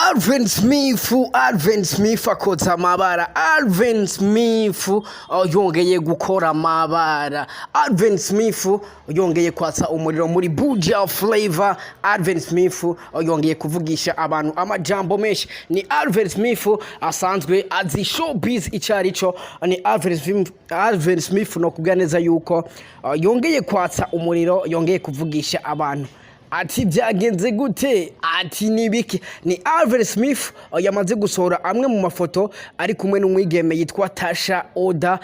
Alvin Smith akoza amabara. Alvin Smith yongeye gukora amabara. Alvin Smith yongeye kwatsa umuriro muri Buja Flavor. Alvin Smith yongeye kuvugisha abantu amajambo menshi. Ni Alvin Smith asanzwe azi showbiz icarico. Ni Alvin Smith no kuganeza yuko yongeye kwatsa umuriro, yongeye kuvugisha abantu. Ati byagenze gute? Ati nibiki? Ni Alvin Smith yamaze gusohora amwe mu mafoto ari kumwe n'umwigeme yitwa Tasha Oda.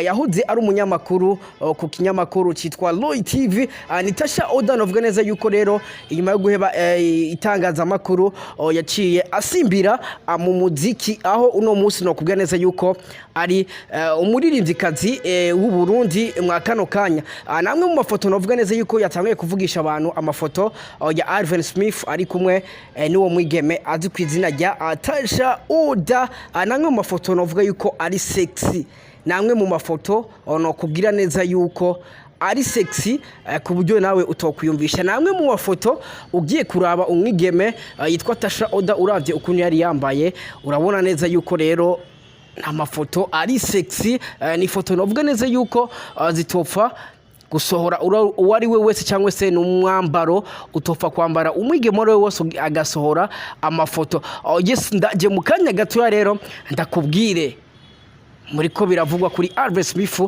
Yahuze ari umunyamakuru ku kinyamakuru cyitwa Loy TV. Ni Tasha Oda novuga neza yuko rero inyuma yo guheba itangazamakuru yaciye asimbira mu muziki, aho uno munsi no kubwa neza yuko ari umuririmbyikazi w'u Burundi mwa kano kanya. Namwe mu mafoto novuga neza yuko yatangiye kuvugisha abantu amafoto ya Alvin Smith ari kumwe n'uwo mwigeme azi ku izina rya Tasha Oda. Namwe mu mafoto novuga yuko ari sexy. Namwe mu mafoto no kubwira neza yuko ari sexy ku buryo nawe utokwiyumvisha. Namwe mu mafoto ugiye kuraba umwigeme yitwa Tasha Oda, uravye ukuntu yari yambaye urabona neza yuko rero amafoto ari sexy. Ni foto novuga neza yuko zitopfa gusohora uwari we wese cyangwa se n'umwambaro utopfa kwambara umwigeme we wose agasohora amafoto. Yes, ndaje mu kanya gato rero ndakubwire muri ko biravugwa kuri Alvin Smith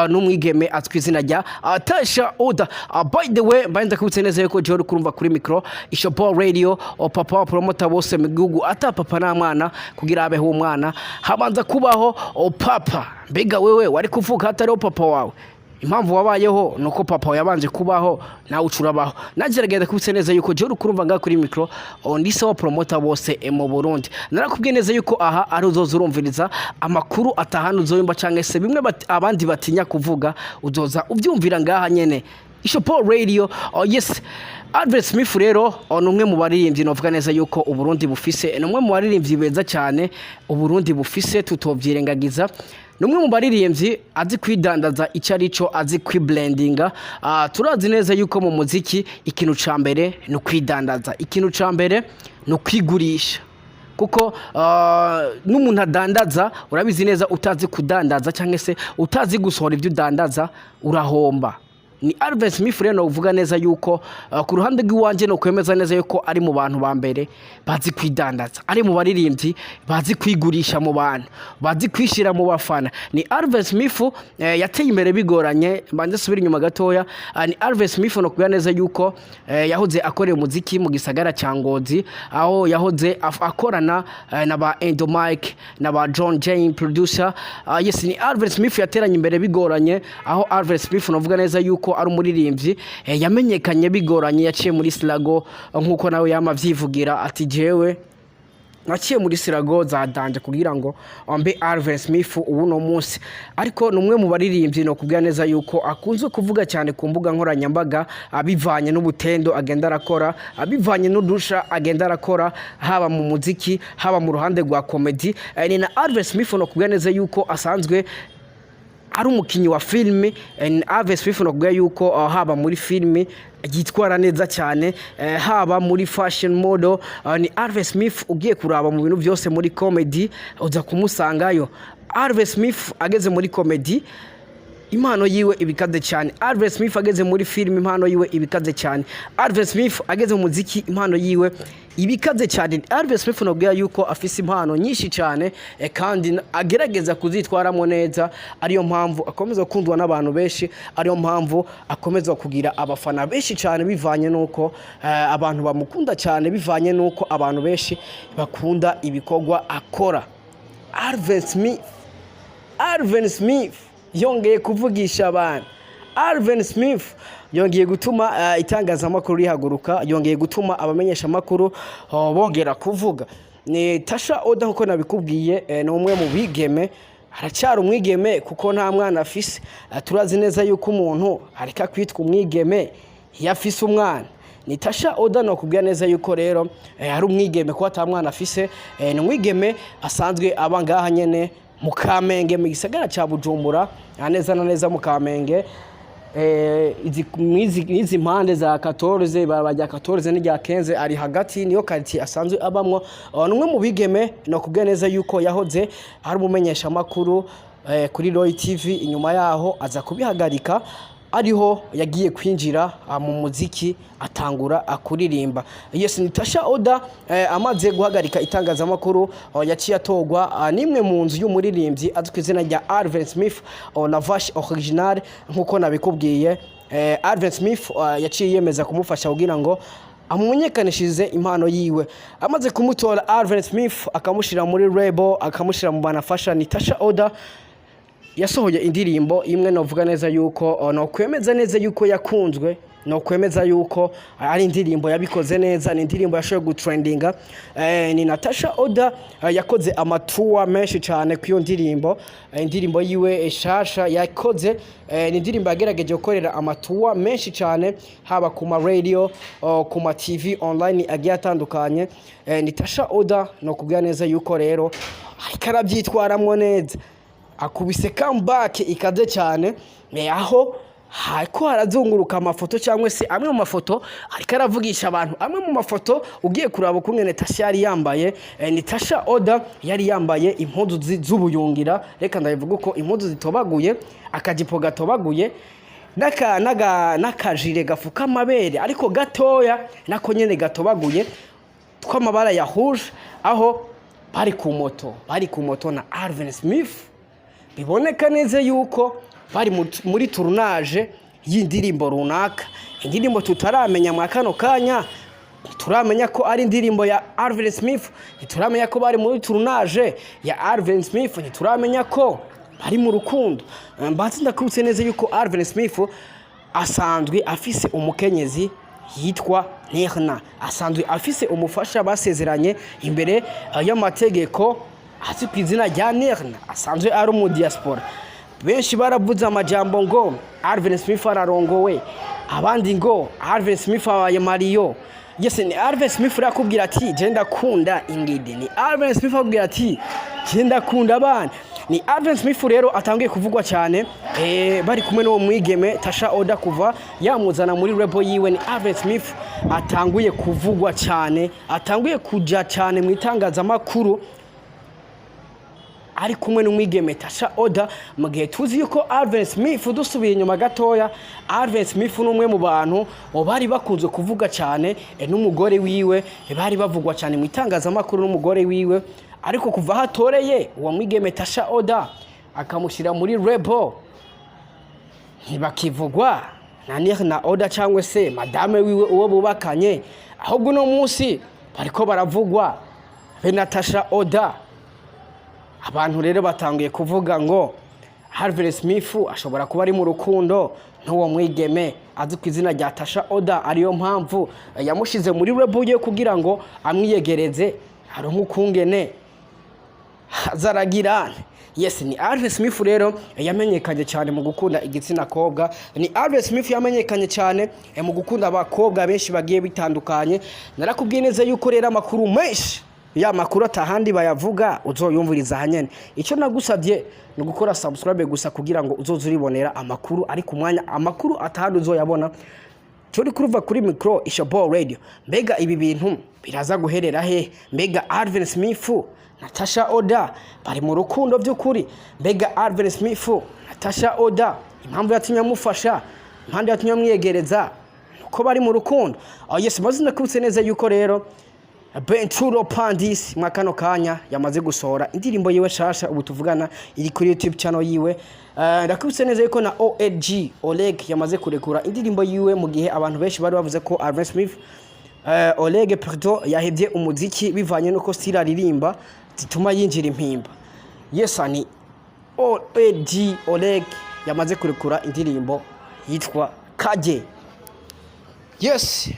n'umwigeme atwi izina rya Tasha Oda. By the way, mbanza kubutse neza yuko joro kurumva kuri micro Ishopo Radio papa promoter bose mu gihugu ata papa na mwana kugira abeho umwana habanza kubaho papa. Mbega wewe wari kuvuga hatari papa wawe, impamvu wabayeho nuko papa yabanje kubaho nawe ucurabaho. Nagerageza kubutse neza yuko joro kurumva nga kuri micro ndise wa promoter bose mu Burundi. Narakubwiye neza yuko aha ari uzoza urumviriza amakuru atahana uzoyumva canke se bimwe abandi batinya kuvuga uzoza ubyumvira ngaha nyene Ishopo Radio. Yes, Alvin Smith rero numwe mu baririmbyi novuga neza yuko Uburundi bufise, numwe mu baririmbyi beza cyane Uburundi bufise tutovyirengagiza. Numwe mu baririmbyi azi kwidandaza icarico, azi kwiblendinga. Turazi neza yuko mu muziki ikintu ca mbere no kwidandaza, ikintu ca mbere no kwigurisha, kuko n'umuntu adandaza urabizi neza utazi kudandaza cyangwa se utazi gusohora ibyo udandaza urahomba. Ni Alvin Smith rero uvuga neza yuko ku ruhande rw'iwanje no kwemeza neza yuko ari mu bantu ba mbere bazi kwidandaza, ari mu baririmbyi bazi kwigurisha mu bantu, bazi kwishira mu bafana. Ni Alvin Smith yateye imbere bigoranye. Mbanje subira inyuma gatoya. Ni Alvin Smith no kugira neza yuko yahoze akoreye umuziki mu gisagara cya Ngozi, aho yahoze akorana na ba Endomike na ba John Jane producer. Yes, ni Alvin Smith yateranye imbere bigoranye, aho Alvin Smith no kuvuga neza yuko ari umuririmbyi yamenyekanye bigoranye, yaciye muri Sirago nkuko nawe yamavyivugira ati jewe naciye muri Sirago za danje kugira ngo ambe Alvin Smith ubu no munsi. Ariko numwe mu baririmbyi no kubwira neza yuko akunze kuvuga cyane ku mbuga nkoranyambaga abivanye n'ubutendo agenda arakora, abivanye n'udusha agenda arakora, haba mu muziki haba mu ruhande rwa comedy. Ni na Alvin Smith no kubwira neza yuko asanzwe ari umukinyi wa filme. Alvin Smith no kuvuga yuko haba muri filme yitwara neza cyane, haba muri fashion model. Ni Alvin Smith ugiye kuraba mu bintu byose muri comedy uza kumusangayo. Alvin Smith ageze muri comedy impano yiwe ibikaze cyane. Alvin Smith ageze muri film impano yiwe ibikaze cyane. Alvin Smith ageze mu muziki impano yiwe ibikaze cyane. Alvin Smith no bwa yuko afise impano nyinshi cyane kandi agerageza kuzitwaramo neza, ariyo mpamvu akomeza kundwa n'abantu benshi, ariyo mpamvu akomeza kugira abafana benshi cyane bivanye nuko abantu bamukunda cyane, bivanye nuko abantu benshi bakunda ibikorwa akora. Alvin Smith yongeye kuvugisha abantu. Alvin Smith yongeye gutuma itangazamakuru rihaguruka, yongeye gutuma abamenyesha makuru bongera kuvuga. Ni Tasha Oda nkuko nabikubwiye, ni umwe mu bigeme, haracyari umwigeme kuko nta mwana afise. Turazi neza yuko umuntu areka kwitwa umwigeme yafise umwana. Ni Tasha Oda no kubwira neza yuko rero ari umwigeme ko ata mwana afise. Ni umwigeme asanzwe abangaha nyene mu Kamenge mu gisagara cya Bujumbura, neza na neza mu Kamenge. izi mpande za 14 barabajya 14 n'irya 15 ari hagati niyo quartier asanzwe abamwo. Numwe mu bigeme no kubwe neza yuko yahoze hari umumenyesha makuru kuri Roy TV, inyuma yaho aza kubihagarika ariho yagiye kwinjira mu muziki atangura akuririmba. Yes, ni Tasha Oda amaze guhagarika itangazamakuru yaciye atogwa nimwe mu nzu y'umuririmbyi azwi izina rya Alvin Smith na Vash Original nkuko nabikubwiye. Alvin Smith yaciye yemeza kumufasha kugira ngo amumenyekanishirize impano yiwe. Amaze kumutora Alvin Smith akamushira muri label, akamushira mu banafasha, ni Tasha Oda yasohoye indirimbo imwe novuga neza yuko no kwemeza neza yuko yakunzwe, no kwemeza yuko ari indirimbo yabikoze neza, ni indirimbo yashoboye gutrendinga. Ni Tasha Oda yakoze amatour menshi cyane ku iyo ndirimbo. Indirimbo yiwe eshasha yakoze ni indirimbo yagerageje gukorera amatour menshi cyane haba ku ma radio ku ma TV online agiye atandukanye. Ni Tasha Oda no kubwira neza yuko rero karabyitwaramwo neza, akubise comeback ikaze cyane, aho hako harazunguruka amafoto cyangwa se amwe mu mafoto ariko aravugisha abantu. Amwe mu mafoto ugiye kuraba kungene Tasha yari yambaye, ni Tasha Oda yari yambaye impuzu z'ubuyungira, reka ndabivuga uko impuzu zitobaguye, akajipo gatobaguye, nakajire gafuka amabere ariko gatoya nako nyene gatobaguye tw'amabara ya rouge, aho bari ku moto na Alvin Smith. Biboneka neza yuko bari muri tournage y'indirimbo runaka, indirimbo tutaramenya mu kano kanya. Turamenya ko ari indirimbo ya Alvin Smith, turamenya ko bari muri tournage ya Alvin Smith, turamenya ko bari mu rukundo. Mbatse ndakubutse neza yuko Alvin Smith asanzwe afise umukenyezi yitwa Nirna, asanzwe afise umufasha basezeranye imbere y'amategeko azwi ku izina rya Nirna, asanzwe ari mu diaspora. Benshi baravuze amajambo ngo Alvin Smith ararongowe, abandi ngo Alvin Smith abaye Mario. Yes, ni Alvin Smith rakubwira ati je ndakunda Ingrid, ni Alvin Smith akubwira ati je ndakunda abana. Ni Alvin Smith rero atangiye kuvugwa cyane bari kumwe no mwigeme Tasha Oda kuva yamuzana muri label yiwe. Ni Alvin Smith atanguye kuvugwa cyane, atanguye kuja cyane mu itangazamakuru ari kumwe n'umwigeme Tasha Oda. Mu gihe tuzi yuko Alvin Smith, dusubiye inyuma gatoya, Alvin Smith n'umwe mu bantu bari bakunze kuvuga cyane n'umugore wiwe, bari bavugwa cyane mu itangazamakuru n'umugore wiwe. Ariko kuva hatoreye uwo mwigeme Tasha Oda akamushira muri label, ntibakivugwa na Nirna Oda cyangwa se madame wiwe uwo bubakanye, ahubwo no munsi bariko baravugwa be Tasha Oda. Abantu rero batangiye kuvuga ngo Alvin Smith ashobora kuba ari mu rukundo n'uwo mwigeme azwi ku izina rya Tasha Oda, ariyo mpamvu yamushize muri label ye kugira ngo amwiyegereze aronke ukungene zaragira. Yes, ni Alvin Smith rero yamenyekanye cyane mu gukunda igitsina kobwa. Ni Alvin Smith yamenyekanye cyane mu gukunda abakobwa benshi bagiye bitandukanye. Narakubwiye neza yuko rero amakuru menshi, ya makuru atahandi bayavuga, uzoyumviriza hanyene. Icyo nagusabye ni gukora subscribe gusa kugira ngo uzozuribonera amakuru ari ku mwanya, amakuru atahandi uzoyabona. Turi kuruva kuri micro Ishabo Radio. Mbega ibi bintu biraza guherera he? Mbega Alvin Smith na Tasha Oda bari mu rukundo by'ukuri? Mbega Alvin Smith na Tasha Oda impamvu yatumye amufasha, impamvu yatumye amwiyegereza uko bari mu rukundo? Yes, mazina kubutse neza yuko rero Benturo Pandis mwakano kanya yamaze gusohora indirimbo yiwe shasha. Ubu tuvugana iri kuri YouTube channel yiwe. Ndakubutse neza yuko na OLG Oleg yamaze kurekura indirimbo yiwe, mu gihe abantu benshi bari bavuze ko Alvin Smith Oleg Perdo yahebye umuziki bivanye nuko style aririmba zituma yinjira impimba. Yes, ni OLG Oleg yamaze kurekura indirimbo yitwa Kaje. Yes,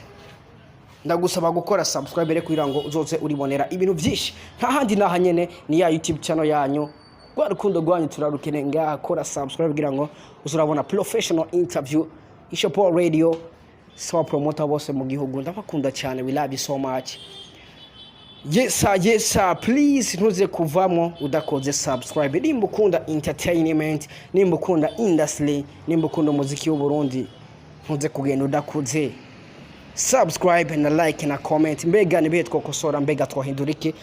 ndagusaba gukora subscribe rero kugira ngo uzoze uribonera ibintu byinshi nta handi nahanyene ni ya YouTube channel yanyu. Kwa rukundo rwanyu turarukene ngaha, kora subscribe kugira ngo uzurabona professional interview. Ishabo Radio, so promoter bose mu gihugu ndabakunda cyane, we love you so much. Yesa please ntuze kuvamo udakoze subscribe. Nimba ukunda entertainment, nimba ukunda industry, nimba ukunda umuziki w'u Burundi, ntuze kugenda udakoze subscribe na like na comment. Mbega nibihe twokosora, mbega twahindura iki?